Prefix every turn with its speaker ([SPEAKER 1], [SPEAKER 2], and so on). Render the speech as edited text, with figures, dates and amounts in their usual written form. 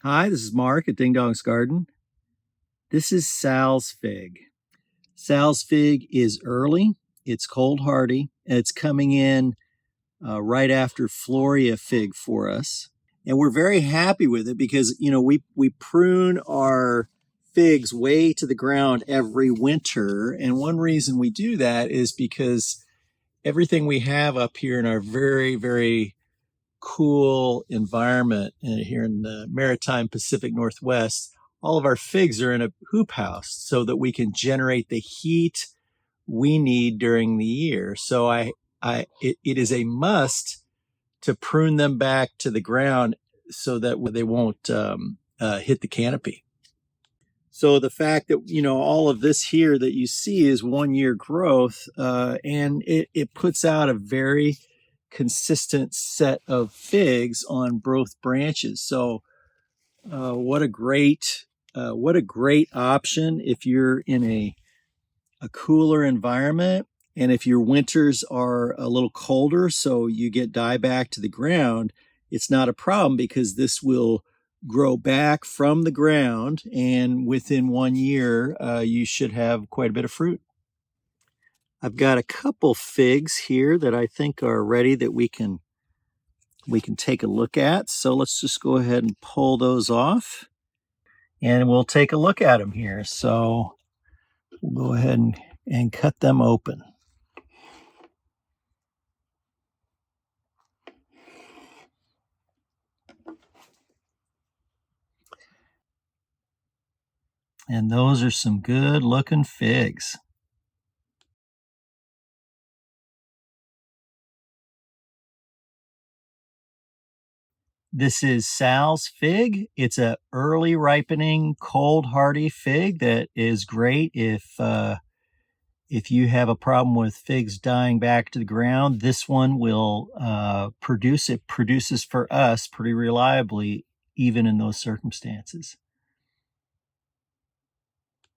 [SPEAKER 1] Hi, this is Mark at Dingdong's Garden. This is Sal's fig. Sal's fig is early, it's cold hardy, and it's coming in right after Floria fig for us. And we're very happy with it because, we prune our figs way to the ground every winter. And one reason we do that is because everything we have up here in our very, very cool environment here in the maritime Pacific Northwest, all of our figs are in a hoop house so that we can generate the heat we need during the year. So it is a must to prune them back to the ground so that they won't hit the canopy. So the fact that, all of this here that you see is 1 year growth, and it puts out a very consistent set of figs on both branches. So what a great option if you're in a cooler environment, and if your winters are a little colder, so you get dieback to the ground, it's not a problem because this will grow back from the ground, and within 1 year, you should have quite a bit of fruit. I've got a couple figs here that I think are ready that we can take a look at. So let's just go ahead and pull those off, and we'll take a look at them here. So we'll go ahead and cut them open. And those are some good looking figs. This is Sal's fig. It's a early ripening, cold hardy fig that is great if you have a problem with figs dying back to the ground. This one will produce. It produces for us pretty reliably, even in those circumstances.